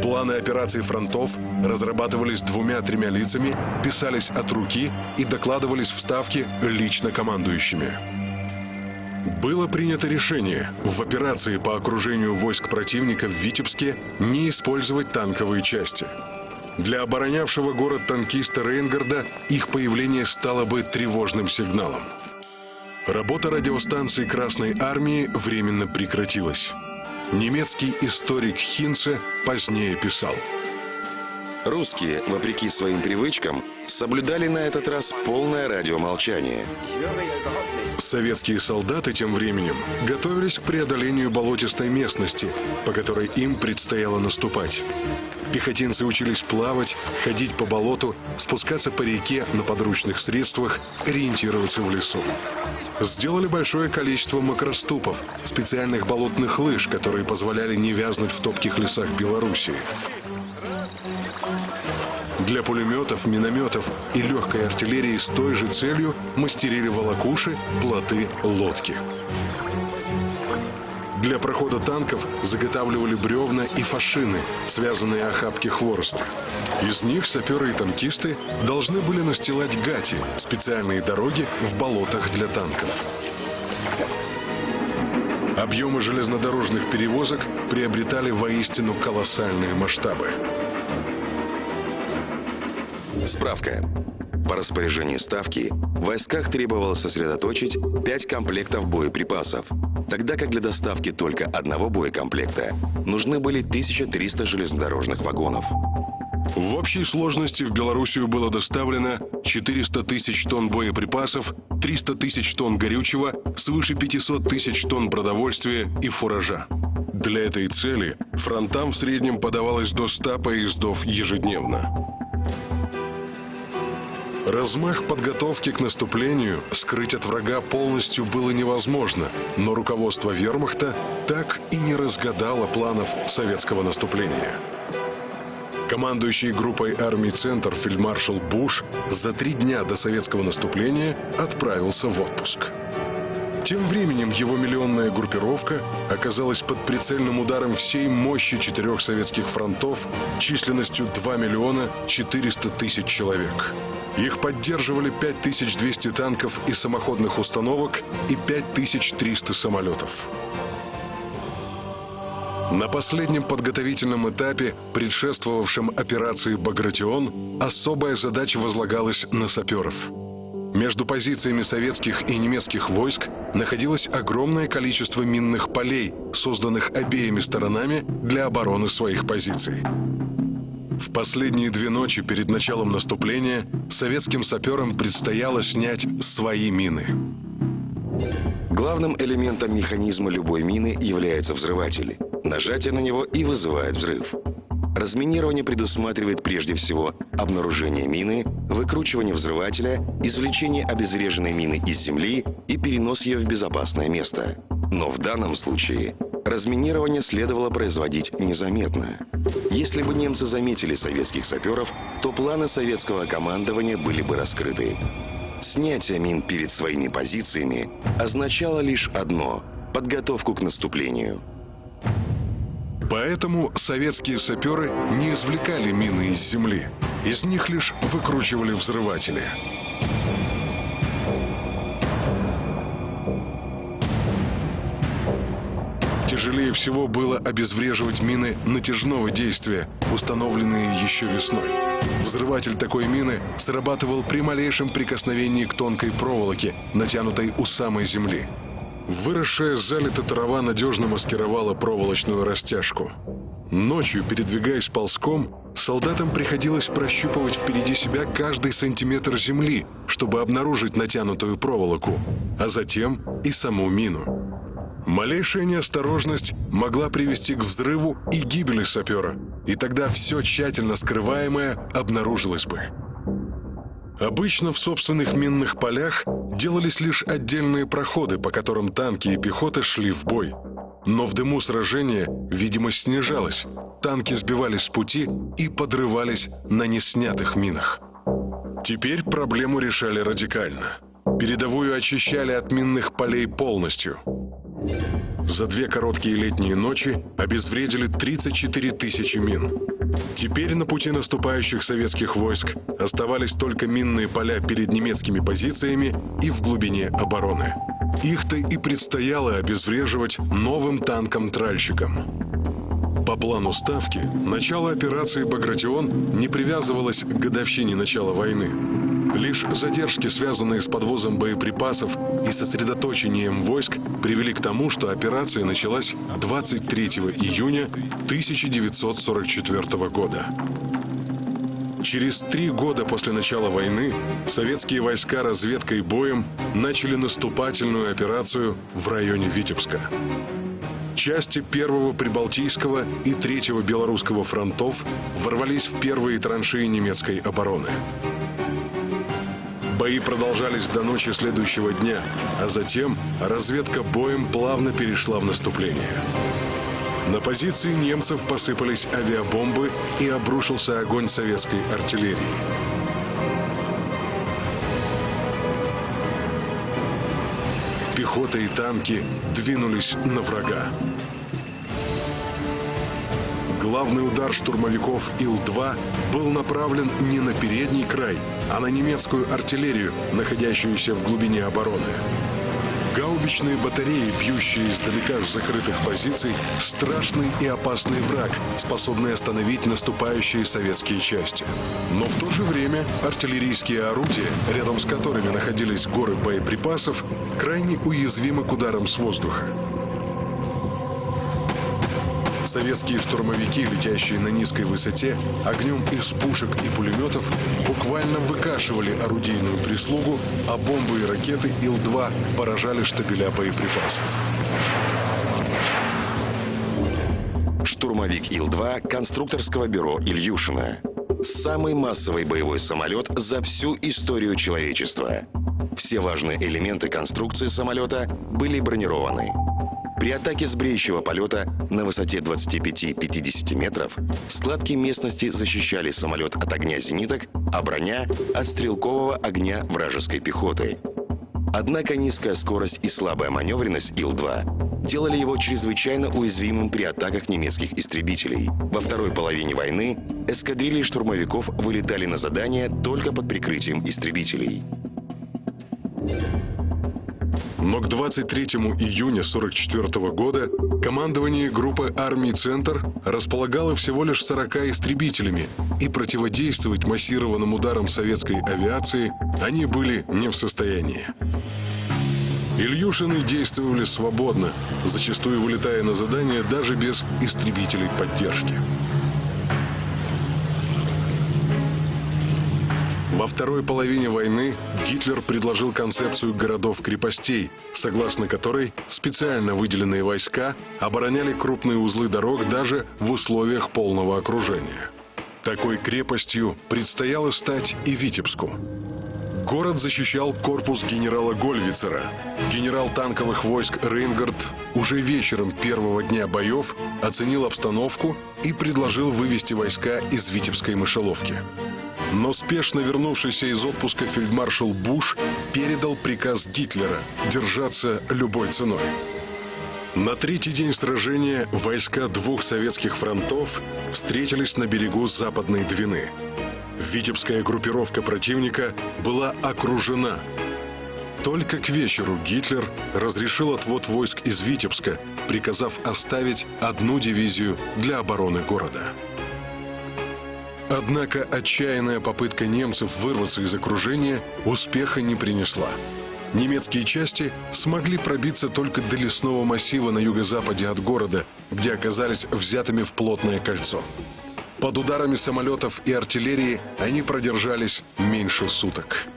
Планы операций фронтов разрабатывались 2-3 лицами, писались от руки и докладывались в Ставке лично командующими. Было принято решение в операции по окружению войск противника в Витебске не использовать танковые части. Для оборонявшего город танкиста Рейнгарда их появление стало бы тревожным сигналом. Работа радиостанции Красной Армии временно прекратилась. Немецкий историк Хинце позднее писал: русские, вопреки своим привычкам, соблюдали на этот раз полное радиомолчание. Советские солдаты тем временем готовились к преодолению болотистой местности, по которой им предстояло наступать. Пехотинцы учились плавать, ходить по болоту, спускаться по реке на подручных средствах, ориентироваться в лесу. Сделали большое количество макроступов, специальных болотных лыж, которые позволяли не вязнуть в топких лесах Белоруссии. Для пулеметов, минометов и легкой артиллерии с той же целью мастерили волокуши, плоты, лодки. Для прохода танков заготавливали бревна и фашины, связанные охапки хвороста. Из них саперы и танкисты должны были настилать гати, специальные дороги в болотах для танков. Объемы железнодорожных перевозок приобретали воистину колоссальные масштабы. Справка. По распоряжению Ставки в войсках требовалось сосредоточить 5 комплектов боеприпасов, тогда как для доставки только одного боекомплекта нужны были 1300 железнодорожных вагонов. В общей сложности в Белоруссию было доставлено 400 тысяч тонн боеприпасов, 300 тысяч тонн горючего, свыше 500 тысяч тонн продовольствия и фуража. Для этой цели фронтам в среднем подавалось до 100 поездов ежедневно. Размах подготовки к наступлению скрыть от врага полностью было невозможно, но руководство вермахта так и не разгадало планов советского наступления. Командующий группой армий «Центр» фельдмаршал Буш за 3 дня до советского наступления отправился в отпуск. Тем временем его миллионная группировка оказалась под прицельным ударом всей мощи 4 советских фронтов численностью 2 миллиона 400 тысяч человек. Их поддерживали 5200 танков и самоходных установок и 5300 самолетов. На последнем подготовительном этапе, предшествовавшем операции «Багратион», особая задача возлагалась на саперов. Между позициями советских и немецких войск находилось огромное количество минных полей, созданных обеими сторонами для обороны своих позиций. В последние 2 ночи перед началом наступления советским саперам предстояло снять свои мины. Главным элементом механизма любой мины является взрыватель. Нажатие на него и вызывает взрыв. Разминирование предусматривает прежде всего обнаружение мины, выкручивание взрывателя, извлечение обезвреженной мины из земли и перенос ее в безопасное место. Но в данном случае разминирование следовало производить незаметно. Если бы немцы заметили советских саперов, то планы советского командования были бы раскрыты. Снятие мин перед своими позициями означало лишь одно – подготовку к наступлению. Поэтому советские саперы не извлекали мины из земли. Из них лишь выкручивали взрыватели. Тяжелее всего было обезвреживать мины натяжного действия, установленные еще весной. Взрыватель такой мины срабатывал при малейшем прикосновении к тонкой проволоке, натянутой у самой земли. Выросшая залита трава надежно маскировала проволочную растяжку. Ночью, передвигаясь ползком, солдатам приходилось прощупывать впереди себя каждый сантиметр земли, чтобы обнаружить натянутую проволоку, а затем и саму мину. Малейшая неосторожность могла привести к взрыву и гибели сапера, и тогда все тщательно скрываемое обнаружилось бы. Обычно в собственных минных полях делались лишь отдельные проходы, по которым танки и пехота шли в бой. Но в дыму сражения видимость снижалась, танки сбивались с пути и подрывались на неснятых минах. Теперь проблему решали радикально. Передовую очищали от минных полей полностью. За 2 короткие летние ночи обезвредили 34 тысячи мин. Теперь на пути наступающих советских войск оставались только минные поля перед немецкими позициями и в глубине обороны. Их-то и предстояло обезвреживать новым танкам-тральщикам. По плану Ставки, начало операции «Багратион» не привязывалось к годовщине начала войны. Лишь задержки, связанные с подвозом боеприпасов и сосредоточением войск, привели к тому, что операция началась 23 июня 1944 года. Через 3 года после начала войны советские войска разведкой и боем начали наступательную операцию в районе Витебска. Части 1-го Прибалтийского и 3-го Белорусского фронтов ворвались в первые траншеи немецкой обороны. Бои продолжались до ночи следующего дня, а затем разведка боем плавно перешла в наступление. На позиции немцев посыпались авиабомбы и обрушился огонь советской артиллерии. Пехота и танки двинулись на врага. Главный удар штурмовиков Ил-2 был направлен не на передний край, а на немецкую артиллерию, находящуюся в глубине обороны. Гаубичные батареи, бьющие издалека с закрытых позиций, страшный и опасный враг, способный остановить наступающие советские части. Но в то же время артиллерийские орудия, рядом с которыми находились горы боеприпасов, крайне уязвимы к ударам с воздуха. Советские штурмовики, летящие на низкой высоте, огнем из пушек и пулеметов буквально выкашивали орудийную прислугу, а бомбы и ракеты Ил-2 поражали штабеля боеприпасов. Штурмовик Ил-2 конструкторского бюро Ильюшина. Самый массовый боевой самолет за всю историю человечества. Все важные элементы конструкции самолета были бронированы. При атаке с бреющего полета на высоте 25-50 метров складки местности защищали самолет от огня зениток, а броня – от стрелкового огня вражеской пехоты. Однако низкая скорость и слабая маневренность Ил-2 делали его чрезвычайно уязвимым при атаках немецких истребителей. Во второй половине войны эскадрильи штурмовиков вылетали на задания только под прикрытием истребителей. Но к 23 июня 1944 года командование группы армий «Центр» располагало всего лишь 40 истребителями, и противодействовать массированным ударам советской авиации они были не в состоянии. Ильюшины действовали свободно, зачастую вылетая на задания даже без истребителей поддержки. Во второй половине войны Гитлер предложил концепцию городов-крепостей, согласно которой специально выделенные войска обороняли крупные узлы дорог даже в условиях полного окружения. Такой крепостью предстояло стать и Витебску. Город защищал корпус генерала Гольвицера. Генерал танковых войск Рейнгард уже вечером первого дня боев оценил обстановку и предложил вывести войска из Витебской мышеловки. Но спешно вернувшийся из отпуска фельдмаршал Буш передал приказ Гитлера держаться любой ценой. На третий день сражения войска 2 советских фронтов встретились на берегу Западной Двины. Витебская группировка противника была окружена. Только к вечеру Гитлер разрешил отвод войск из Витебска, приказав оставить 1 дивизию для обороны города. Однако отчаянная попытка немцев вырваться из окружения успеха не принесла. Немецкие части смогли пробиться только до лесного массива на юго-западе от города, где оказались взятыми в плотное кольцо. Под ударами самолетов и артиллерии они продержались меньше суток.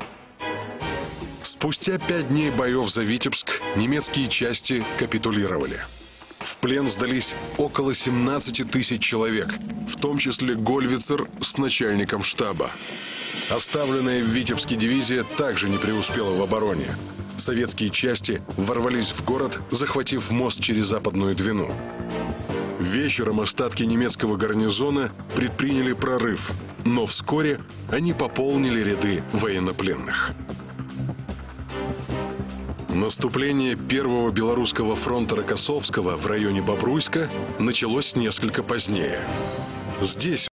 Спустя 5 дней боев за Витебск немецкие части капитулировали. В плен сдались около 17 тысяч человек, в том числе Гольвицер с начальником штаба. Оставленная в Витебске дивизия также не преуспела в обороне. Советские части ворвались в город, захватив мост через Западную Двину. Вечером остатки немецкого гарнизона предприняли прорыв, но вскоре они пополнили ряды военнопленных. Наступление Первого Белорусского фронта Рокоссовского в районе Бобруйска началось несколько позднее. Здесь